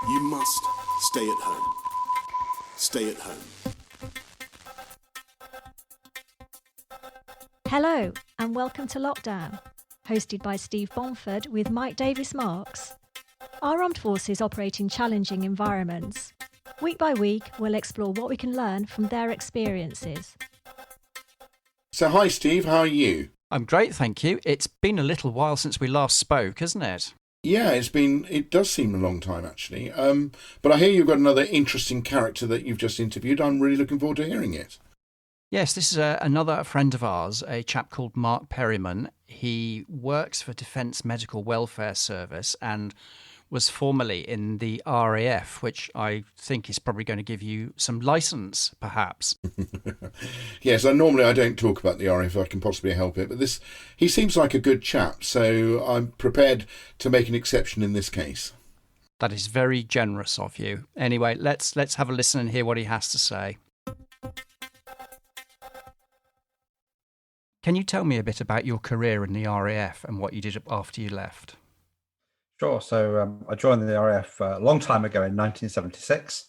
You must stay at home. Stay at home. Hello and welcome to Lockdown, hosted by Steve Bomford with Mike Davis-Marks. Our armed forces operate in challenging environments. Week by week, we'll explore what we can learn from their experiences. So hi Steve, how are you? I'm great, thank you. It's been a little while since we last spoke, hasn't it? Yeah, it does seem a long time actually. But I hear you've got another interesting character that you've just interviewed. I'm really looking forward to hearing it. Yes, this is another friend of ours, a chap called Mark Perryman. He works for Defence Medical Welfare Service and was formerly in the RAF, which I think is probably going to give you some licence, perhaps. Yes, normally I don't talk about the RAF if I can possibly help it, but he seems like a good chap, so I'm prepared to make an exception in this case. That is very generous of you. Anyway, let's have a listen and hear what he has to say. Can you tell me a bit about your career in the RAF and what you did after you left? Sure. So I joined the RAF a long time ago in 1976,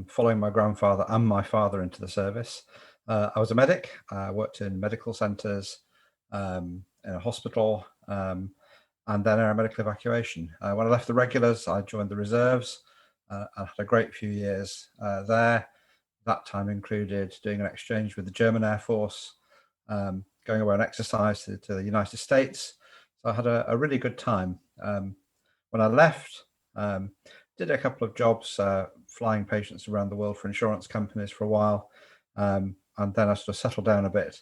following my grandfather and my father into the service. I was a medic. I worked in medical centres, in a hospital, and then aeromedical evacuation. When I left the regulars, I joined the reserves. I had a great few years there. That time included doing an exchange with the German Air Force, going away on exercise to the United States. So I had a really good time. When I left, did a couple of jobs flying patients around the world for insurance companies for a while, and then I sort of settled down a bit.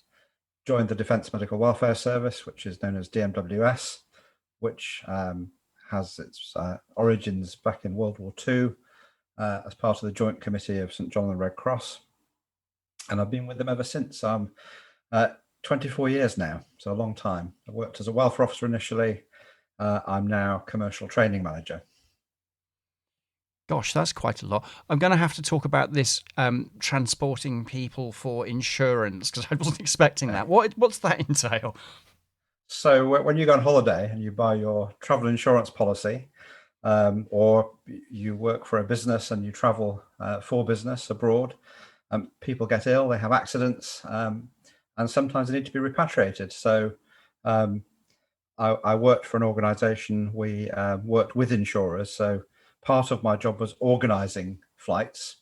Joined the Defence Medical Welfare Service, which is known as DMWS, which has its origins back in World War II as part of the Joint Committee of St John and the Red Cross, and I've been with them ever since. 24 years now, so a long time. I worked as a welfare officer initially. I'm now commercial training manager. Gosh, that's quite a lot. I'm going to have to talk about this transporting people for insurance because I wasn't expecting that. What's that entail? So when you go on holiday and you buy your travel insurance policy, or you work for a business and you travel for business abroad, people get ill, they have accidents, and sometimes they need to be repatriated. So I worked for an organisation. We worked with insurers. So part of my job was organising flights.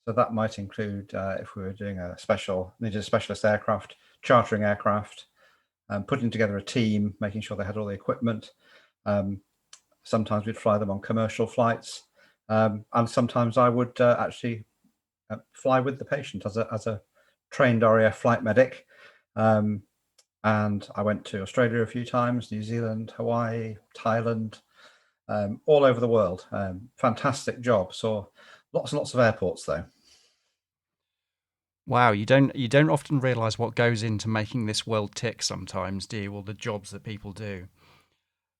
So that might include if we were doing needed a specialist aircraft, chartering aircraft, putting together a team, making sure they had all the equipment. Sometimes we'd fly them on commercial flights, and sometimes I would actually fly with the patient as a trained RAF flight medic. And I went to Australia a few times, New Zealand, Hawaii, Thailand, all over the world. Fantastic job. Saw lots and lots of airports though. Wow, you don't often realise what goes into making this world tick sometimes, do you? All the jobs that people do.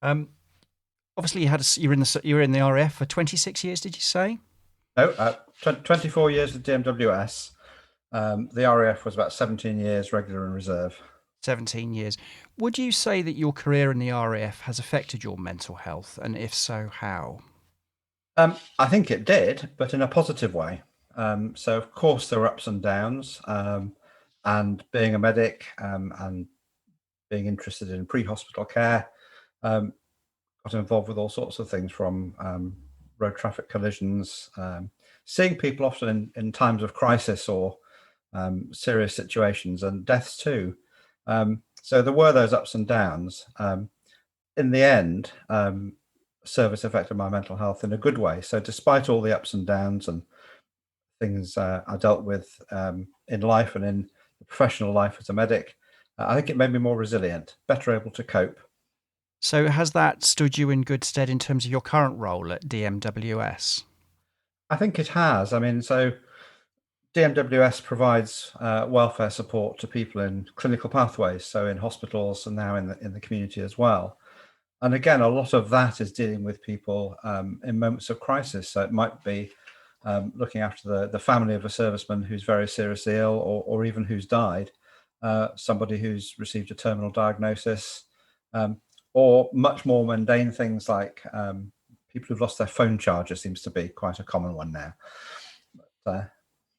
Obviously, you were in the RAF for 26 years. Did you say? No, 24 years with DMWS. The RAF was about 17 years regular and reserve. 17 years. Would you say that your career in the RAF has affected your mental health? And if so, how? I think it did, but in a positive way. So, of course, there were ups and downs. And being a medic and being interested in pre-hospital care, got involved with all sorts of things from road traffic collisions, seeing people often in times of crisis or serious situations, and deaths too. So there were those ups and downs. In the end, service affected my mental health in a good way. So despite all the ups and downs and things I dealt with in life and in the professional life as a medic, I think it made me more resilient, better able to cope. So has that stood you in good stead in terms of your current role at DMWS? I think it has. I mean, so DMWS provides welfare support to people in clinical pathways, so in hospitals and now in the community as well. And again, a lot of that is dealing with people in moments of crisis. So it might be looking after the family of a serviceman who's very seriously ill or even who's died, somebody who's received a terminal diagnosis, or much more mundane things like people who've lost their phone charger seems to be quite a common one now.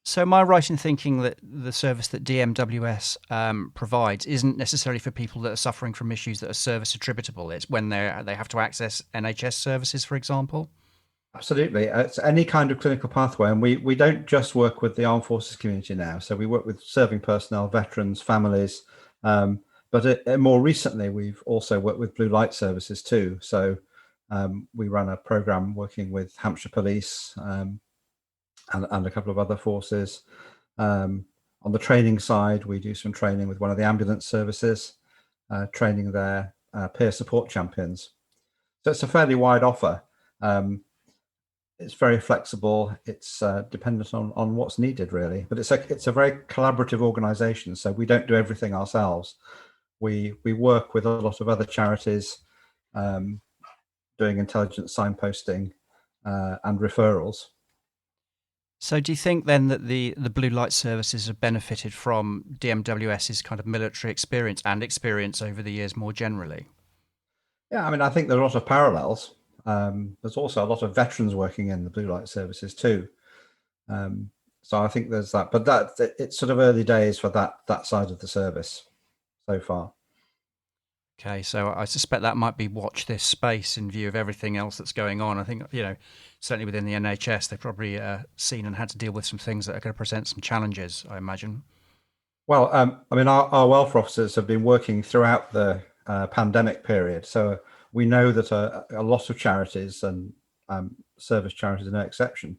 So am I right in thinking that the service that DMWS provides isn't necessarily for people that are suffering from issues that are service attributable? It's when they have to access NHS services, for example? Absolutely. It's any kind of clinical pathway. And we don't just work with the armed forces community now. So we work with serving personnel, veterans, families. But more recently, we've also worked with blue light services too. So we run a program working with Hampshire Police and a couple of other forces. On the training side, we do some training with one of the ambulance services, training their peer support champions. So it's a fairly wide offer. It's very flexible. It's dependent on what's needed, really. But it's a very collaborative organisation. So we don't do everything ourselves. We work with a lot of other charities, doing intelligence signposting and referrals. So do you think then that the blue light services have benefited from DMWS's kind of military experience and experience over the years more generally? Yeah, I mean, I think there are a lot of parallels. There's also a lot of veterans working in the blue light services too. So I think there's that, but it's sort of early days for that side of the service so far. Okay, so I suspect that might be watch this space in view of everything else that's going on. I think, certainly within the NHS, they've probably seen and had to deal with some things that are going to present some challenges, I imagine. Well, I mean, our welfare officers have been working throughout the pandemic period. So we know that a lot of charities and service charities, no exception,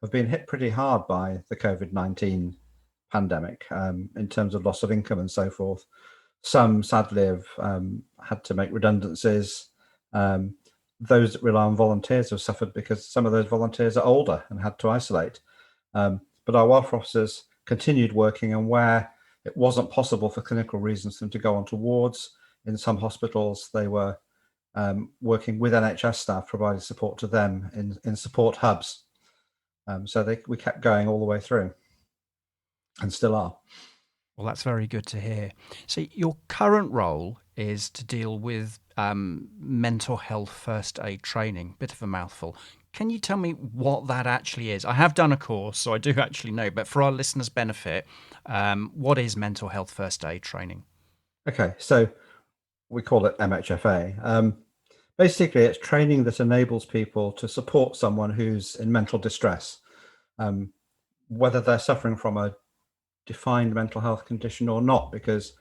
have been hit pretty hard by the COVID-19 pandemic in terms of loss of income and so forth. Some sadly have had to make redundancies. Those that rely on volunteers have suffered because some of those volunteers are older and had to isolate. But our welfare officers continued working, and where it wasn't possible for clinical reasons for them to go onto wards, in some hospitals they were working with NHS staff, providing support to them in support hubs. So we kept going all the way through and still are. Well, that's very good to hear. So your current role is to deal with mental health first aid training. Bit of a mouthful. Can you tell me what that actually is? I have done a course, so I do actually know, but for our listeners' benefit, what is mental health first aid training? Okay, so we call it MHFA. Basically, it's training that enables people to support someone who's in mental distress, whether they're suffering from a defined mental health condition or not, because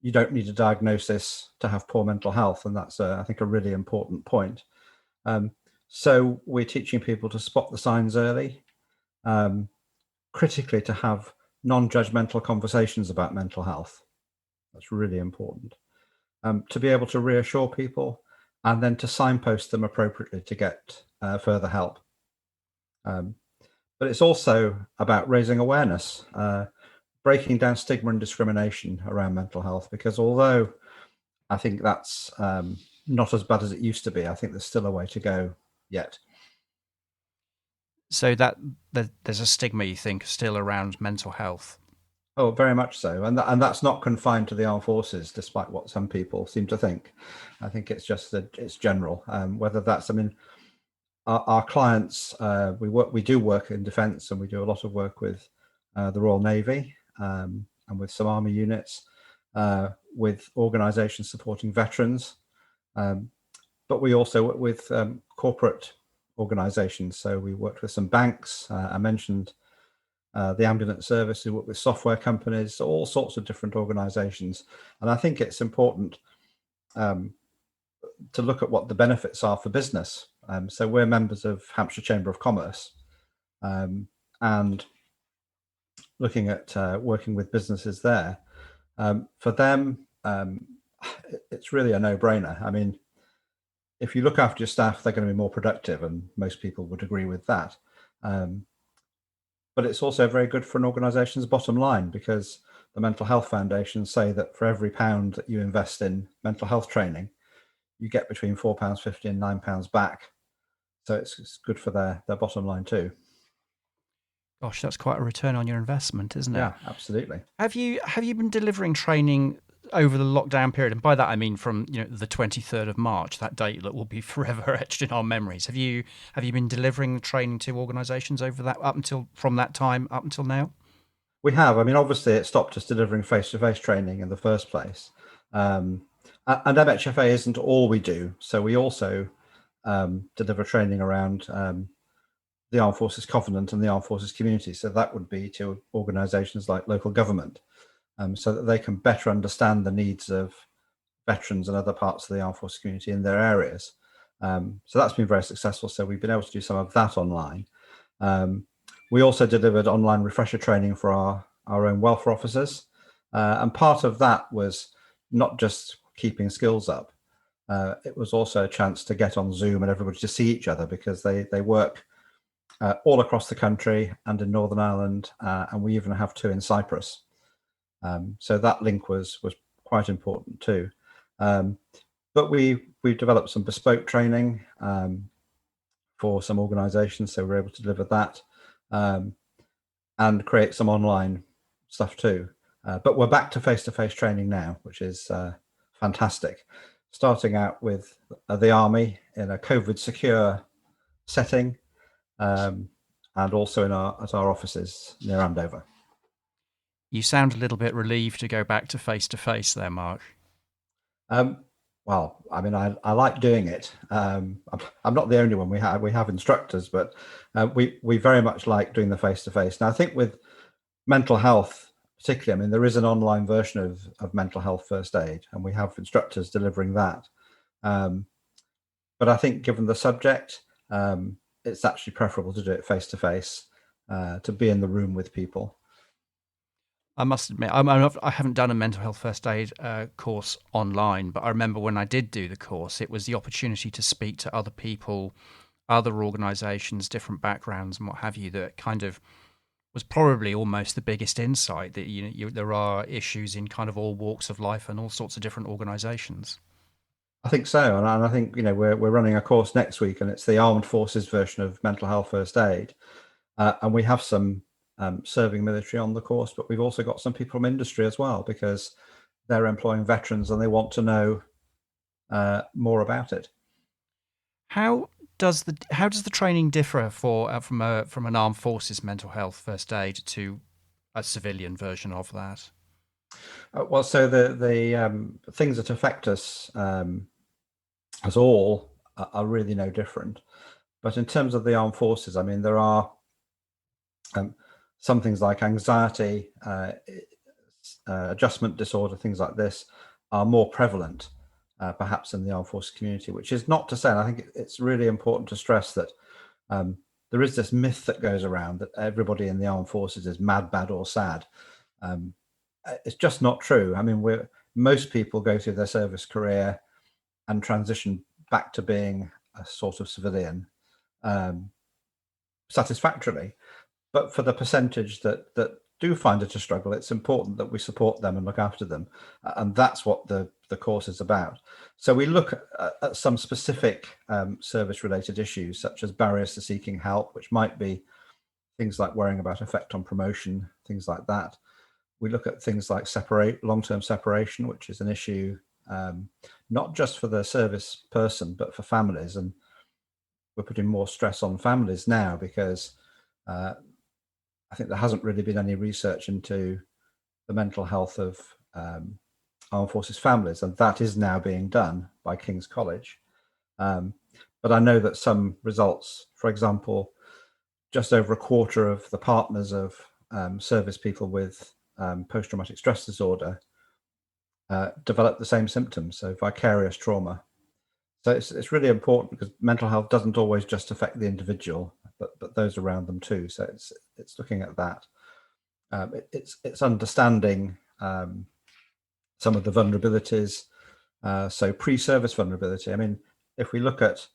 you don't need a diagnosis to have poor mental health, and that's I think a really important point. So we're teaching people to spot the signs early, critically to have non-judgmental conversations about mental health. That's really important. To be able to reassure people and then to signpost them appropriately to get further help. But it's also about raising awareness, breaking down stigma and discrimination around mental health, because although I think that's not as bad as it used to be, I think there's still a way to go yet. So that there's a stigma, you think, still around mental health? Oh, very much so. And that's not confined to the armed forces, despite what some people seem to think. I think it's just that it's general. Whether that's, I mean, our clients, we do work in defence, and we do a lot of work with the Royal Navy, and with some army units, with organisations supporting veterans, but we also work with corporate organisations. So we worked with some banks. I mentioned the ambulance service. We work with software companies, all sorts of different organisations. And I think it's important to look at what the benefits are for business. So we're members of Hampshire Chamber of Commerce, and looking at working with businesses there. For them, it's really a no-brainer. I mean, if you look after your staff, they're going to be more productive, and most people would agree with that. But it's also very good for an organisation's bottom line, because the Mental Health Foundation say that for every £1 that you invest in mental health training, you get between £4.50 and £9 back. So it's good for their bottom line too. Gosh, that's quite a return on your investment, isn't it? Yeah, absolutely. Have you been delivering training over the lockdown period, and by that I mean from the 23rd of March, that date that will be forever etched in our memories. Have you been delivering training to organisations over that from that time up until now? We have. I mean, obviously, it stopped us delivering face-to-face training in the first place, and MHFA isn't all we do. So we also deliver training around the Armed Forces Covenant and the Armed Forces community. So that would be to organisations like local government, so that they can better understand the needs of veterans and other parts of the Armed Forces community in their areas. So that's been very successful. So we've been able to do some of that online. We also delivered online refresher training for our own welfare officers. And part of that was not just keeping skills up. It was also a chance to get on Zoom and everybody to see each other, because they work all across the country and in Northern Ireland, and we even have 2 in Cyprus. So that link was quite important too. But we've developed some bespoke training for some organisations, so we're able to deliver that and create some online stuff too. But we're back to face-to-face training now, which is fantastic. Starting out with the Army in a COVID secure setting, and also at our offices near Andover. You sound a little bit relieved to go back to face there, Mark. Well, I mean, I like doing it. I'm not the only one. We have instructors, but we very much like doing the face-to-face. Now, I think with mental health particularly, I mean, there is an online version of mental health first aid, and we have instructors delivering that. But I think given the subject, it's actually preferable to do it face-to-face, to be in the room with people. I must admit, I haven't done a mental health first aid course online, but I remember when I did do the course, it was the opportunity to speak to other people, other organisations, different backgrounds and what have you, that kind of was probably almost the biggest insight that there are issues in kind of all walks of life and all sorts of different organisations. I think so, and I think we're running a course next week, and it's the Armed Forces version of mental health first aid, and we have some serving military on the course, but we've also got some people from industry as well, because they're employing veterans and they want to know more about it. How does the training differ from an armed forces mental health first aid to a civilian version of that? Well, so the things that affect us as all are really no different. But in terms of the armed forces, I mean, there are some things like anxiety, adjustment disorder, things like this are more prevalent, perhaps in the armed forces community, which is not to say, and I think it's really important to stress that there is this myth that goes around that everybody in the armed forces is mad, bad or sad. It's just not true. I mean, most people go through their service career and transition back to being a sort of civilian satisfactorily. But for the percentage that do find it a struggle, it's important that we support them and look after them. And that's what the course is about. So we look at some specific service-related issues, such as barriers to seeking help, which might be things like worrying about effect on promotion, things like that. We look at things like long-term separation, which is an issue not just for the service person, but for families. And we're putting more stress on families now because I think there hasn't really been any research into the mental health of armed forces families, and that is now being done by King's College. But I know that some results, for example, just over a quarter of the partners of service people with post-traumatic stress disorder develop the same symptoms, so vicarious trauma. So it's really important because mental health doesn't always just affect the individual, but those around them too. So it's looking at that. It's understanding some of the vulnerabilities. So pre-service vulnerability. I mean, if we look at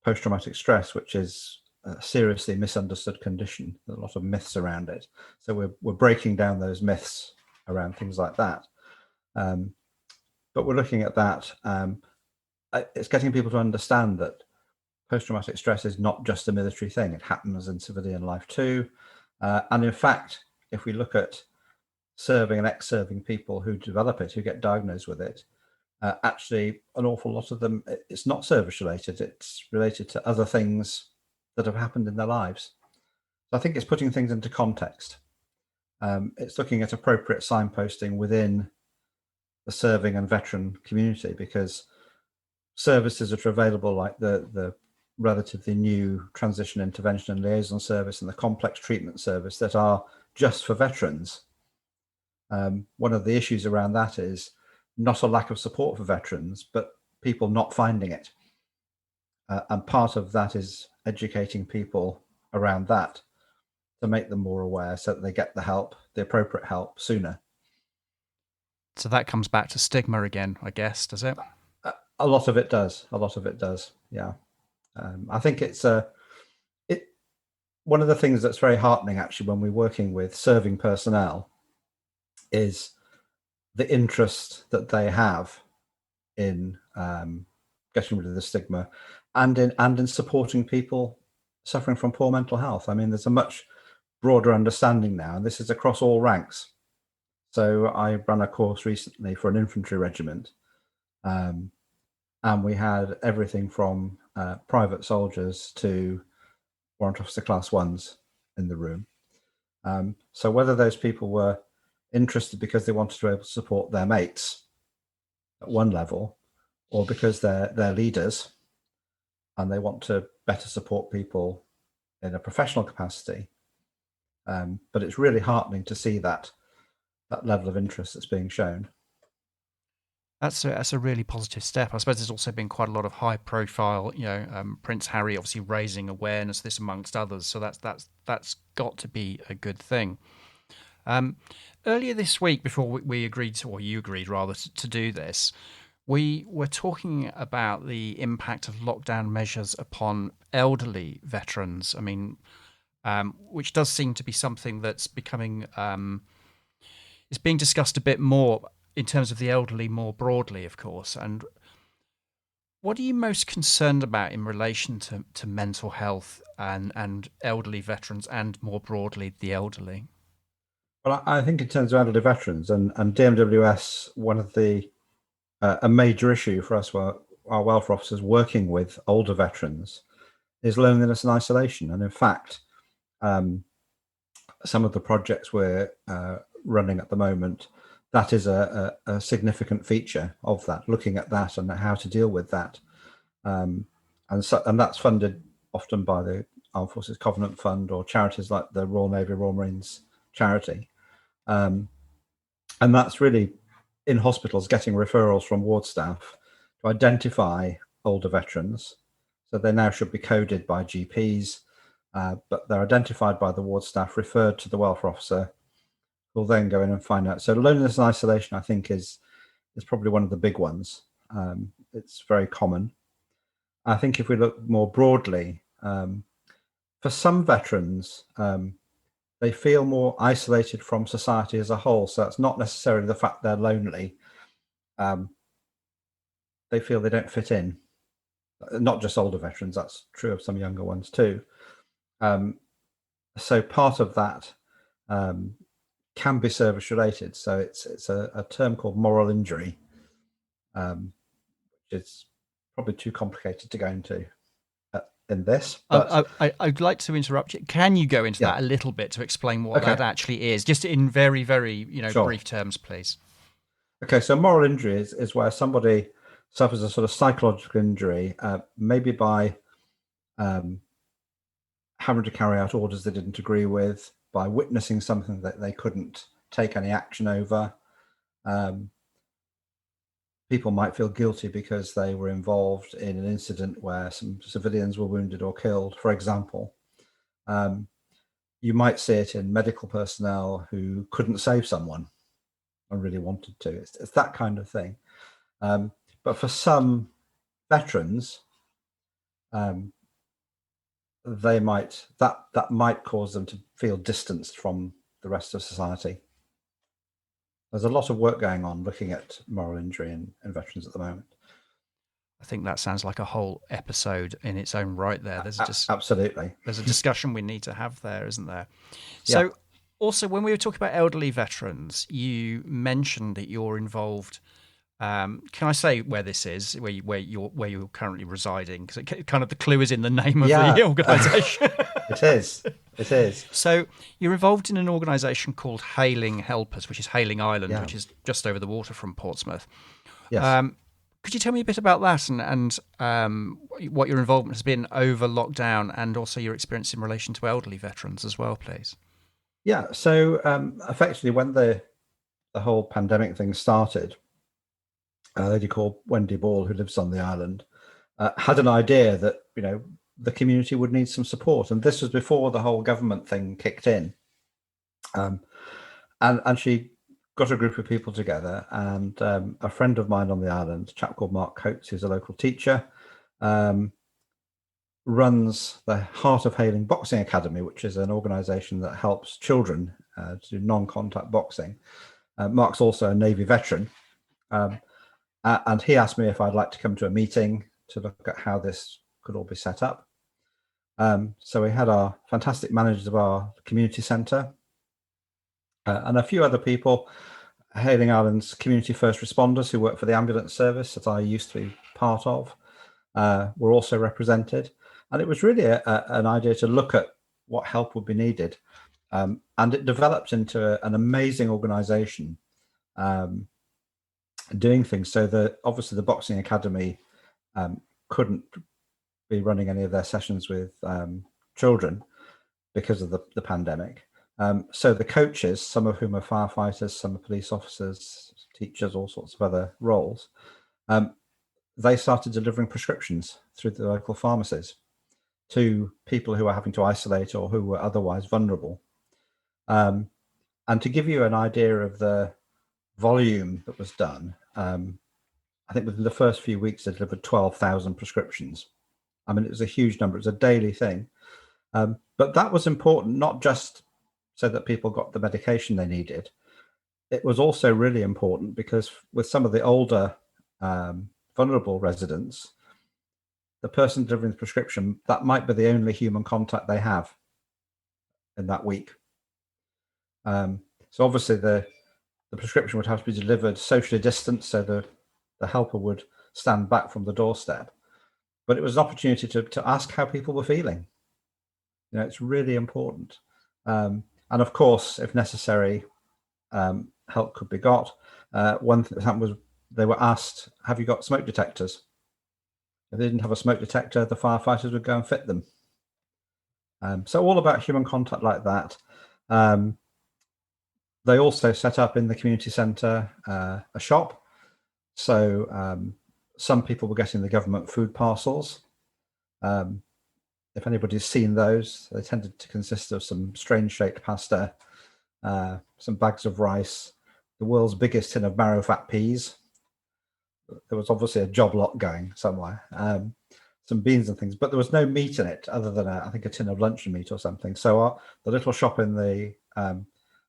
post-traumatic stress, which is a seriously misunderstood condition, there's a lot of myths around it. So we're breaking down those myths around things like that. But we're looking at that. It's getting people to understand that post-traumatic stress is not just a military thing. It happens in civilian life too. And in fact, if we look at serving and ex-serving people who develop it, who get diagnosed with it, actually an awful lot of them, it's not service related, it's related to other things that have happened in their lives. So I think it's putting things into context. It's looking at appropriate signposting within the serving and veteran community, because services that are available, like the relatively new transition intervention and liaison service and the complex treatment service that are just for veterans. One of the issues around that is not a lack of support for veterans, but people not finding it. And part of that is educating people around that to make them more aware so that they get the help, the appropriate help sooner. So that comes back to stigma again, I guess, does it? A lot of it does. Yeah. I think it's one of the things that's very heartening actually when we're working with serving personnel is the interest that they have in getting rid of the stigma and in supporting people suffering from poor mental health. I mean, there's a much broader understanding now, and this is across all ranks. So I ran a course recently for an infantry regiment, and we had everything from private soldiers to warrant officer class ones in the room. So whether those people were interested because they wanted to be able to support their mates at one level, or because they're leaders and they want to better support people in a professional capacity. But it's really heartening to see that level of interest that's being shown. That's a really positive step. I suppose there's also been quite a lot of high profile, Prince Harry obviously raising awareness of this amongst others. So that's got to be a good thing. Earlier this week, before we agreed to, or you agreed rather, to do this, we were talking about the impact of lockdown measures upon elderly veterans. I mean, which does seem to be something that's becoming, it's being discussed a bit more in terms of the elderly more broadly, of course. And what are you most concerned about in relation to mental health and elderly veterans and more broadly the elderly? Well, I think in terms of elderly veterans and DMWS, one of the a major issue for us, our welfare officers working with older veterans, is loneliness and isolation. And in fact, some of the projects we're running at the moment, that is a significant feature of that, looking at that and how to deal with that. And that's funded often by the Armed Forces Covenant Fund or charities like the Royal Navy, Royal Marines charity. And that's really in hospitals getting referrals from ward staff to identify older veterans. So they now should be coded by GPs, but they're identified by the ward staff, referred to the welfare officer, who'll then go in and find out. So loneliness and isolation, I think, is probably one of the big ones. It's very common. I think if we look more broadly, for some veterans, they feel more isolated from society as a whole. So it's not necessarily the fact they're lonely. They feel they don't fit in. Not just older veterans, that's true of some younger ones too. So part of that can be service related. So it's a term called moral injury, which is probably too complicated to go into in this. But I'd like to interrupt you. Can you go into that a little bit to explain what that actually is, just in very, very Sure. brief terms, please? Okay, so moral injury is where somebody suffers a sort of psychological injury, maybe by having to carry out orders they didn't agree with, by witnessing something that they couldn't take any action over. People might feel guilty because they were involved in an incident where some civilians were wounded or killed, for example. You might see it in medical personnel who couldn't save someone and really wanted to. It's that kind of thing. But for some veterans, they might that might cause them to feel distanced from the rest of society. There's a lot of work going on looking at moral injury in veterans at the moment. I think that sounds like a whole episode in its own right there. There's Absolutely. There's a discussion we need to have there, isn't there? So Also, when we were talking about elderly veterans, you mentioned that you're involved. Can I say where this is, where you're currently residing? Because kind of the clue is in the name of the organisation. It is. It is. So you're involved in an organisation called Hailing Helpers, which is Hailing Island, Yeah. which is just over the water from Portsmouth. Yes. Could you tell me a bit about that and what your involvement has been over lockdown, and also your experience in relation to elderly veterans as well, please? Yeah. So effectively, when the whole pandemic thing started, a lady called Wendy Ball, who lives on the island, had an idea that the community would need some support, and this was before the whole government thing kicked in. And she got a group of people together, and a friend of mine on the island, a chap called Mark Coates, who's a local teacher, runs the Heart of Hailing Boxing Academy, which is an organisation that helps children to do non-contact boxing. Mark's also a Navy veteran. And he asked me if I'd like to come to a meeting to look at how this could all be set up. So we had our fantastic managers of our community centre and a few other people, Hailing Island's community first responders who work for the ambulance service that I used to be part of, were also represented. And it was really an idea to look at what help would be needed. And it developed into an amazing organisation doing things. So obviously the Boxing Academy couldn't be running any of their sessions with children because of the pandemic. So the coaches, some of whom are firefighters, some are police officers, teachers, all sorts of other roles, they started delivering prescriptions through the local pharmacies to people who are having to isolate or who were otherwise vulnerable. And to give you an idea of the volume that was done, I think within the first few weeks they delivered 12,000 prescriptions. I mean, it was a huge number. It was a daily thing. But that was important, not just so that people got the medication they needed. It was also really important because with some of the older vulnerable residents, the person delivering the prescription, that might be the only human contact they have in that week. So obviously the prescription would have to be delivered socially distanced, so the helper would stand back from the doorstep. But it was an opportunity to ask how people were feeling. It's really important. And of course, if necessary, help could be got. One thing that happened was they were asked, have you got smoke detectors? If they didn't have a smoke detector, the firefighters would go and fit them. So all about human contact like that. They also set up in the community centre a shop. So some people were getting the government food parcels. If anybody's seen those, they tended to consist of some strange shaped pasta, some bags of rice, the world's biggest tin of marrow fat peas. There was obviously a job lot going somewhere, some beans and things, but there was no meat in it other than I think a tin of luncheon meat or something. So the little shop in the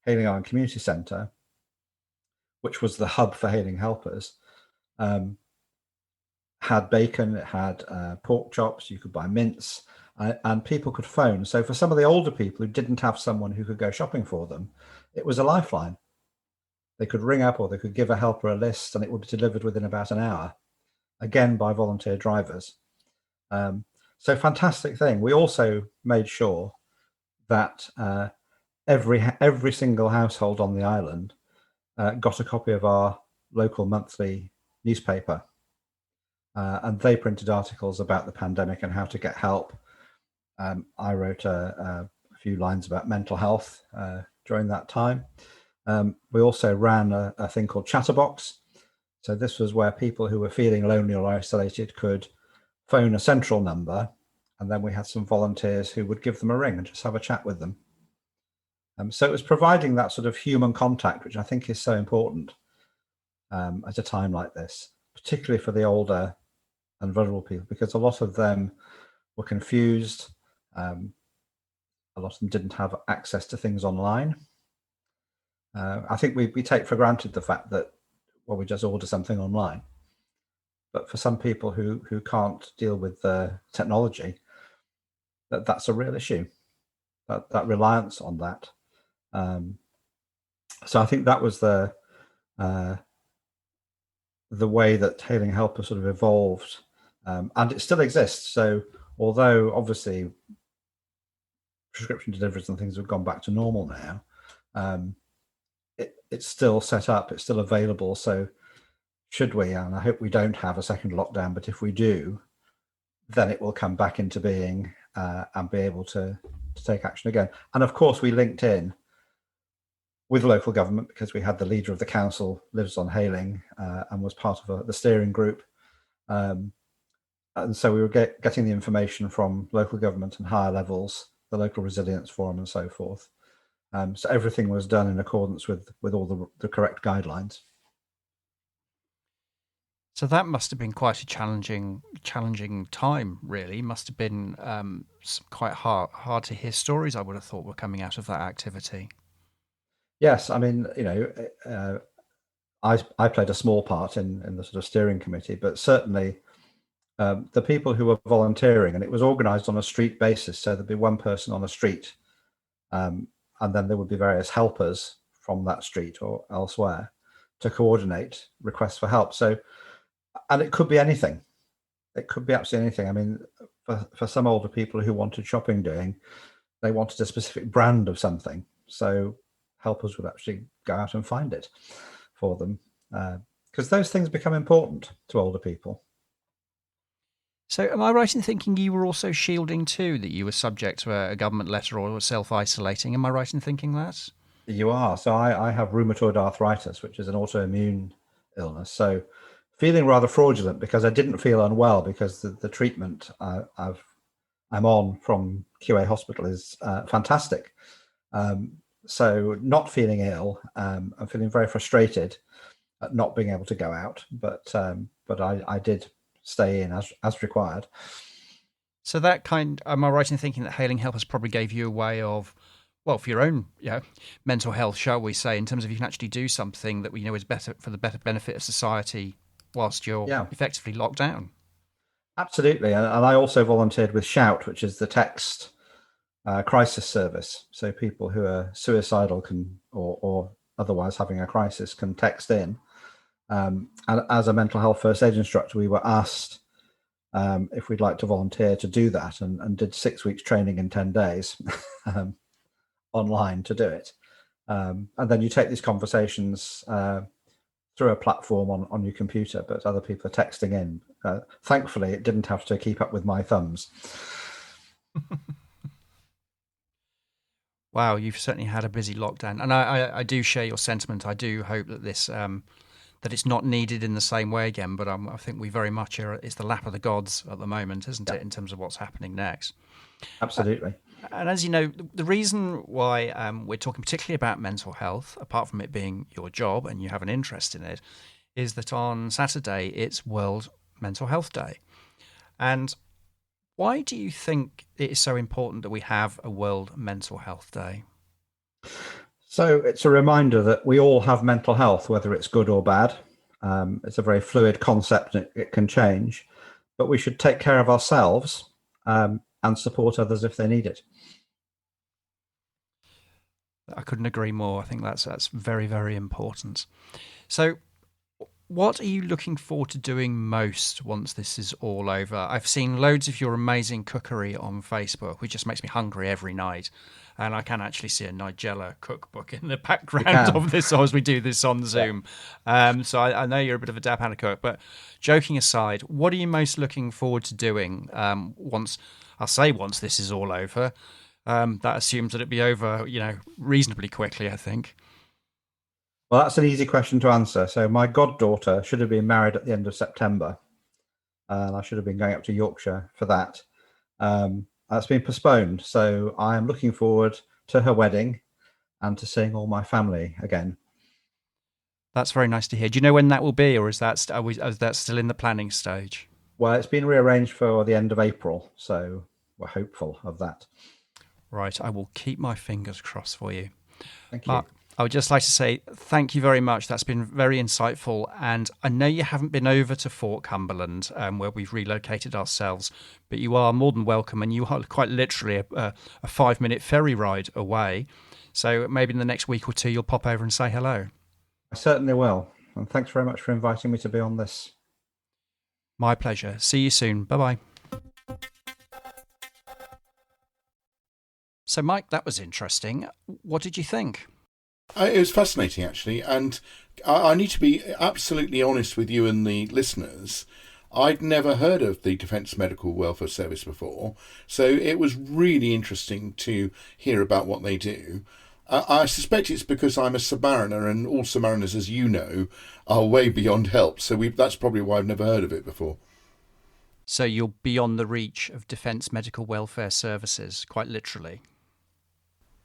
Hailing Island Community Centre, which was the hub for Hailing Helpers, had bacon, it had pork chops, you could buy mince, and people could phone. So for some of the older people who didn't have someone who could go shopping for them, it was a lifeline. They could ring up or they could give a helper a list and it would be delivered within about an hour, again by volunteer drivers. So fantastic thing. We also made sure that every single household on the island got a copy of our local monthly newspaper. And they printed articles about the pandemic and how to get help. I wrote a few lines about mental health during that time. We also ran a thing called Chatterbox. So this was where people who were feeling lonely or isolated could phone a central number, and then we had some volunteers who would give them a ring and just have a chat with them. So it was providing that sort of human contact, which I think is so important at a time like this, particularly for the older and vulnerable people, because a lot of them were confused. A lot of them didn't have access to things online. I think we take for granted the fact that, well, we just order something online. But for some people who can't deal with the technology, that's a real issue, that reliance on that. So I think that was the way that hailing helper sort of evolved, and it still exists. So although obviously prescription deliveries and things have gone back to normal now, it's still set up, it's still available. So should we, and I hope we don't have a second lockdown, but if we do, then it will come back into being and be able to take action again. And of course, we linked in with local government because we had the leader of the council lives on hailing and was part of the steering group. And so we were getting the information from local government and higher levels, the local resilience forum and so forth. So everything was done in accordance with all the correct guidelines. So that must have been quite a challenging time, really. Must have been quite hard to hear stories, I would have thought, were coming out of that activity. Yes, I mean, I played a small part in the sort of steering committee, but certainly the people who were volunteering, and it was organised on a street basis, so there'd be one person on a street, and then there would be various helpers from that street or elsewhere to coordinate requests for help. So, and it could be anything. It could be absolutely anything. I mean, for some older people who wanted shopping doing, they wanted a specific brand of something. So helpers would actually go out and find it for them, because those things become important to older people. So am I right in thinking you were also shielding too, that you were subject to a government letter or were self-isolating? Am I right in thinking that? You are. So I have rheumatoid arthritis, which is an autoimmune illness. So feeling rather fraudulent because I didn't feel unwell because the treatment I'm on from QA Hospital is fantastic. So not feeling ill, I'm feeling very frustrated at not being able to go out, but I did stay in as required. So am I right in thinking that hailing helpers probably gave you a way of, well, for your own mental health, shall we say, in terms of you can actually do something that we know is better for the better benefit of society whilst you're effectively locked down? Absolutely. And I also volunteered with Shout, which is the text crisis service. So people who are suicidal can or otherwise having a crisis can text in. And as a mental health first aid instructor, we were asked if we'd like to volunteer to do that, and did 6 weeks training in 10 days online to do it. And then you take these conversations through a platform on your computer, but other people are texting in. Thankfully, it didn't have to keep up with my thumbs. Wow, you've certainly had a busy lockdown, and I do share your sentiment. I do hope that this that it's not needed in the same way again. But I think we very much it's the lap of the gods at the moment, isn't it, in terms of what's happening next? Absolutely. And as you know, the reason why we're talking particularly about mental health, apart from it being your job and you have an interest in it, is that on Saturday it's World Mental Health Day. And why do you think it is so important that we have a World Mental Health Day? So it's a reminder that we all have mental health, whether it's good or bad. It's a very fluid concept and it can change, but we should take care of ourselves and support others if they need it. I couldn't agree more. I think that's very, very important. So what are you looking forward to doing most once this is all over? I've seen loads of your amazing cookery on Facebook, which just makes me hungry every night. And I can actually see a Nigella cookbook in the background of this as we do this on Zoom. Yeah. So I know you're a bit of a dab hand cook, but joking aside, what are you most looking forward to doing once this is all over? That assumes that it'd be over, reasonably quickly, I think. Well, that's an easy question to answer. So my goddaughter should have been married at the end of September, and I should have been going up to Yorkshire for that. That's been postponed. So I am looking forward to her wedding and to seeing all my family again. That's very nice to hear. Do you know when that will be, or is that still in the planning stage? Well, it's been rearranged for the end of April, so we're hopeful of that. Right. I will keep my fingers crossed for you. Thank you. Mark, I would just like to say thank you very much. That's been very insightful. And I know you haven't been over to Fort Cumberland, where we've relocated ourselves, but you are more than welcome, and you are quite literally a 5-minute ferry ride away. So maybe in the next week or two, you'll pop over and say hello. I certainly will. And thanks very much for inviting me to be on this. My pleasure. See you soon. Bye-bye. So, Mike, that was interesting. What did you think? It was fascinating, actually. And I need to be absolutely honest with you and the listeners. I'd never heard of the Defence Medical Welfare Service before. So it was really interesting to hear about what they do. I suspect it's because I'm a submariner, and all submariners, as you know, are way beyond help. So that's probably why I've never heard of it before. So you're beyond the reach of Defence Medical Welfare Services, quite literally.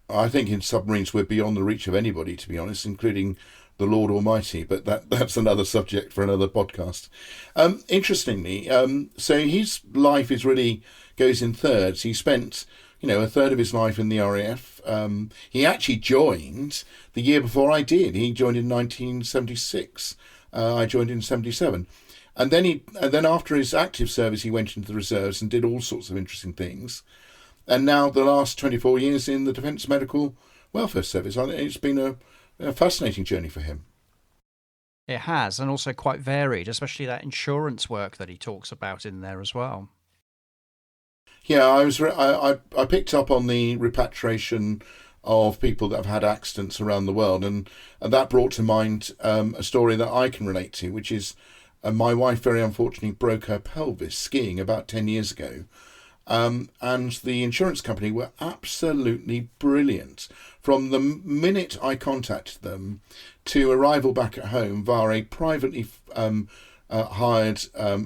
I think in submarines we're beyond the reach of anybody, to be honest, including the Lord Almighty. But that's another subject for another podcast. Interestingly, so his life goes in thirds. He spent a third of his life in the RAF. He actually joined the year before I did. He joined in 1976. I joined in 77. And then after his active service, he went into the reserves and did all sorts of interesting things. And now the last 24 years in the Defence Medical Welfare Service. It's been a fascinating journey for him. It has, and also quite varied, especially that insurance work that he talks about in there as well. Yeah, I picked up on the repatriation of people that have had accidents around the world, and that brought to mind a story that I can relate to, which is my wife very unfortunately broke her pelvis skiing about 10 years ago. And the insurance company were absolutely brilliant. From the minute I contacted them to arrival back at home via a privately hired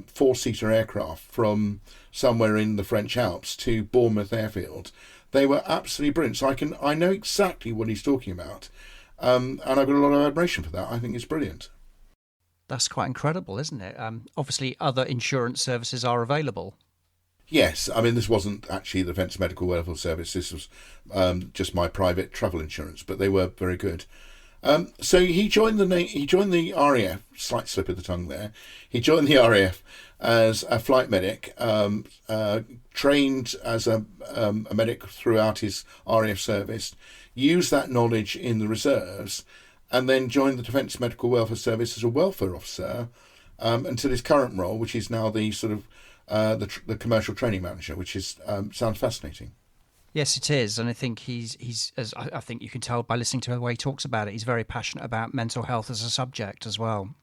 four-seater aircraft from somewhere in the French Alps to Bournemouth Airfield, they were absolutely brilliant. So I know exactly what he's talking about, and I've got a lot of admiration for that. I think it's brilliant. That's quite incredible, isn't it? Obviously, other insurance services are available. Yes, I mean, this wasn't actually the Defence Medical Welfare Service. This was just my private travel insurance, but they were very good. So he joined the RAF. Slight slip of the tongue there. He joined the RAF as a flight medic, trained as a medic throughout his RAF service, used that knowledge in the reserves, and then joined the Defence Medical Welfare Service as a welfare officer until his current role, which is now the sort of the commercial training manager, which sounds fascinating. Yes, it is, and I think he's as I think you can tell by listening to the way he talks about it. He's very passionate about mental health as a subject as well.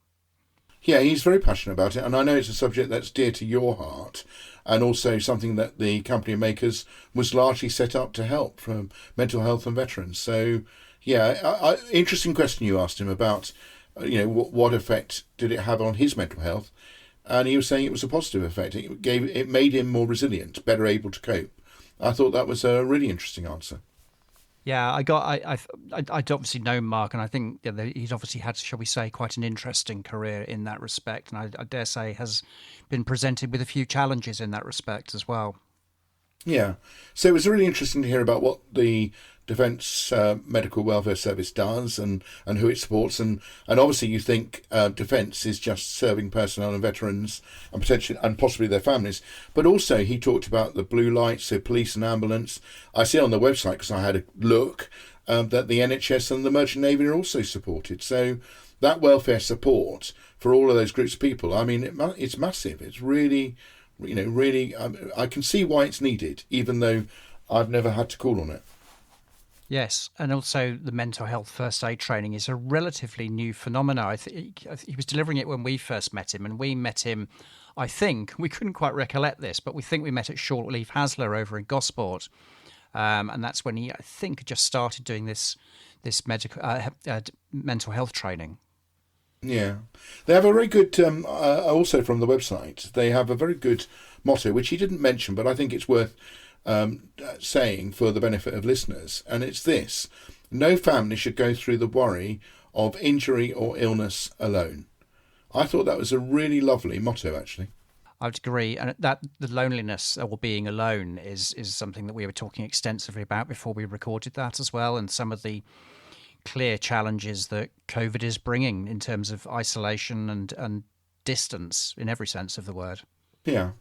Yeah, he's very passionate about it, and I know it's a subject that's dear to your heart, and also something that the company of makers was largely set up to help from mental health and veterans. So, yeah, interesting question you asked him about, what effect did it have on his mental health, and he was saying it was a positive effect. It made him more resilient, better able to cope. I thought that was a really interesting answer. Yeah, I obviously know Mark, and I think he's obviously had, shall we say, quite an interesting career in that respect, and I dare say has been presented with a few challenges in that respect as well. Yeah. So it was really interesting to hear about what the Defence Medical Welfare Service does and who it supports. And obviously you think Defence is just serving personnel and veterans and potentially and possibly their families. But also he talked about the blue lights, so police and ambulance. I see on the website, because I had a look, that the NHS and the Merchant Navy are also supported. So that welfare support for all of those groups of people, I mean, it's massive. It's really, I can see why it's needed, even though I've never had to call on it. Yes, and also the mental health first aid training is a relatively new phenomenon. He was delivering it when we first met him, and we met him, I think, we couldn't quite recollect this, but we think we met at Short Leave Hasler over in Gosport, and that's when he, I think, just started doing this medical mental health traiing. Yeah, they have a very good, also from the website, they have a very good motto, which he didn't mention, but I think it's worth saying for the benefit of listeners, and it's this: no family should go through the worry of injury or illness alone. I thought that was a really lovely motto, actually. I would agree, and that the loneliness or being alone is something that we were talking extensively about before we recorded that as well, and some of the clear challenges that COVID is bringing in terms of isolation and distance in every sense of the word. Yeah.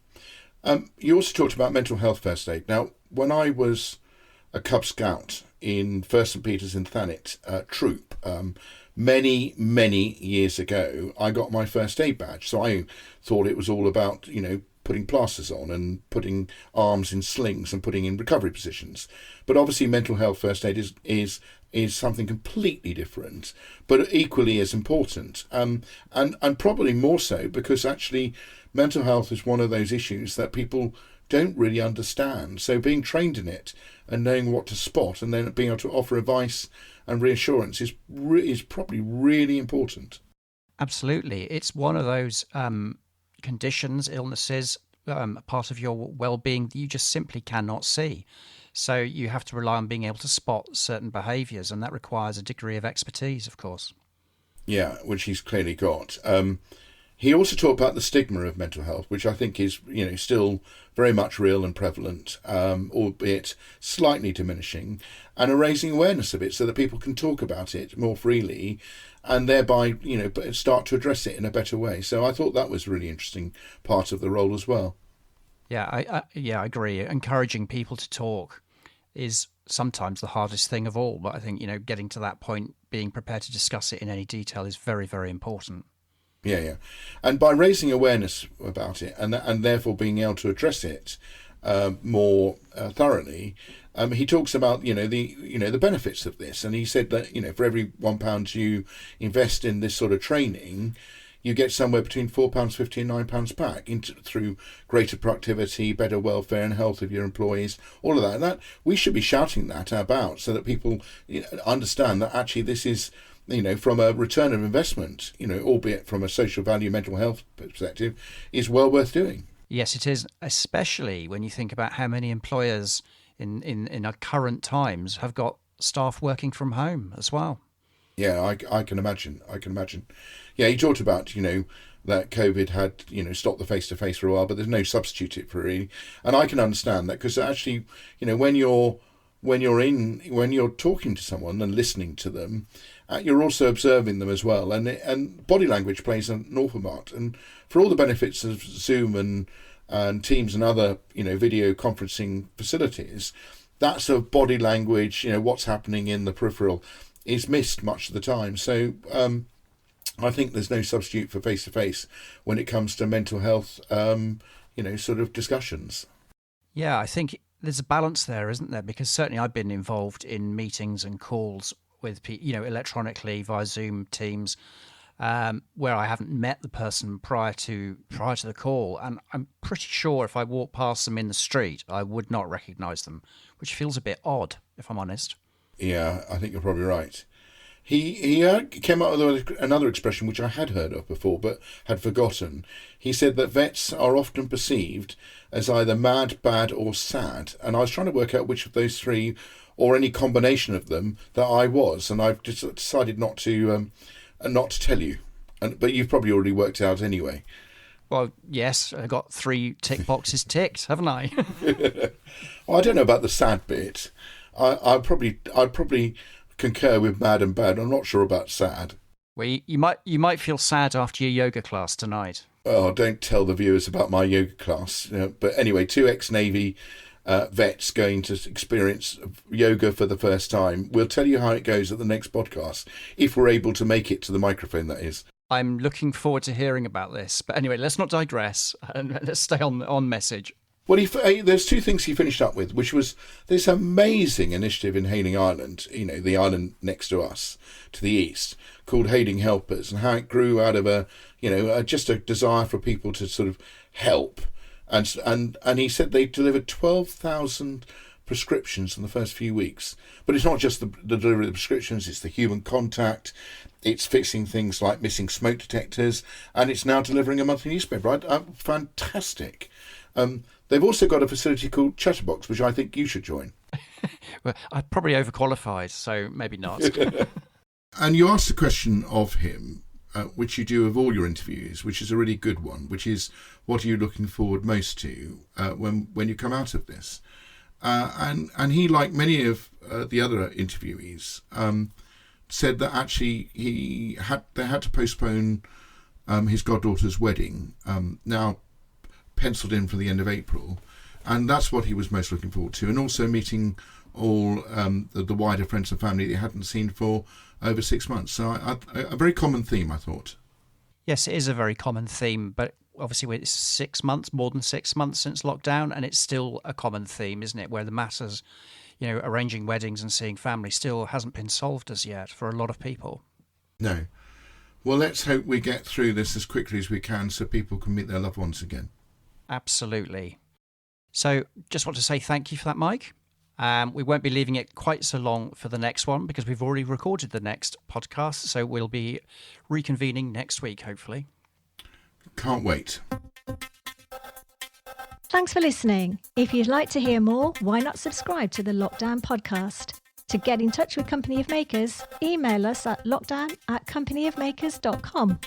You also talked about mental health first aid. Now, when I was a Cub Scout in 1st St Peter's in Thanet troop. Many years ago, I got my first aid badge. So I thought it was all about, putting plasters on and putting arms in slings and putting in recovery positions. But obviously mental health first aid is something completely different, but equally as important. And probably more so because actually mental health is one of those issues that people don't really understand. So being trained in it and knowing what to spot and then being able to offer advice and reassurance is probably really important. Absolutely. It's one of those conditions, illnesses, part of your well-being that you just simply cannot see. So you have to rely on being able to spot certain behaviours, and that requires a degree of expertise, of course. Yeah, which he's clearly got. He also talked about the stigma of mental health, which I think is, still very much real and prevalent, albeit slightly diminishing, and raising awareness of it so that people can talk about it more freely and thereby, start to address it in a better way. So I thought that was a really interesting part of the role as well. Yeah, I agree. Encouraging people to talk is sometimes the hardest thing of all. But I think, getting to that point, being prepared to discuss it in any detail is very, very important. Yeah. And by raising awareness about it and therefore being able to address it more thoroughly, he talks about, the benefits of this. And he said that, for every £1 you invest in this sort of training, you get somewhere between £4.50 and £9 back through greater productivity, better welfare and health of your employees, all of that. And that we should be shouting that about so that people understand that actually this is, from a return of investment, albeit from a social value mental health perspective, is well worth doing. Yes, it is, especially when you think about how many employers in our current times have got staff working from home as well. Yeah, I can imagine. Yeah, he talked about, that COVID had, stopped the face-to-face for a while, but there's no substitute for it really. And I can understand that because actually, when you're talking to someone and listening to them, you're also observing them as well. And body language plays an awful part. And for all the benefits of Zoom and Teams and other, video conferencing facilities, that's a body language, what's happening in the peripheral is missed much of the time. So I think there's no substitute for face-to-face when it comes to mental health, sort of discussions. Yeah, I think there's a balance there, isn't there? Because certainly I've been involved in meetings and calls with, electronically via Zoom, Teams, where I haven't met the person prior to the call. And I'm pretty sure if I walked past them in the street, I would not recognise them, which feels a bit odd, if I'm honest. Yeah, I think you're probably right. He came up with another expression which I had heard of before but had forgotten. He said that vets are often perceived as either mad, bad or sad. And I was trying to work out which of those three or any combination of them that I was. And I've just decided not to tell you. But you've probably already worked out anyway. Well, yes, I got 3 tick boxes ticked, haven't I? Well, I don't know about the sad bit. I'd probably concur with mad and bad. I'm not sure about sad. Well, you might feel sad after your yoga class tonight. Oh, don't tell the viewers about my yoga class. But anyway, 2 ex-Navy vets going to experience yoga for the first time. We'll tell you how it goes at the next podcast, if we're able to make it to the microphone, that is. I'm looking forward to hearing about this. But anyway, let's not digress and let's stay on message. Well, there's 2 things he finished up with, which was this amazing initiative in Hayling Island, the island next to us, to the east, called Hayling Helpers, and how it grew out of just a desire for people to sort of help. And he said they delivered 12,000 prescriptions in the first few weeks. But it's not just the delivery of the prescriptions, it's the human contact, it's fixing things like missing smoke detectors, and it's now delivering a monthly newspaper. Fantastic. They've also got a facility called Chatterbox, which I think you should join. Well, I'm probably overqualified, so maybe not. And you asked a question of him, which you do of all your interviews, which is a really good one, which is, what are you looking forward most to when you come out of this? And he, like many of the other interviewees, said that actually they had to postpone his goddaughter's wedding, now penciled in for the end of April, and that's what he was most looking forward to, and also meeting all the wider friends and family that you hadn't seen for over 6 months. So a very common theme, I thought. Yes, it is a very common theme, but obviously it's 6 months, more than 6 months since lockdown, and it's still a common theme, isn't it? Where the matters, arranging weddings and seeing family still hasn't been solved as yet for a lot of people. No. Well, let's hope we get through this as quickly as we can so people can meet their loved ones again. Absolutely. So just want to say thank you for that, Mike. We won't be leaving it quite so long for the next one because we've already recorded the next podcast. So we'll be reconvening next week, hopefully. Can't wait. Thanks for listening. If you'd like to hear more, why not subscribe to the Lockdown podcast? To get in touch with Company of Makers, email us at lockdown@companyofmakers.com.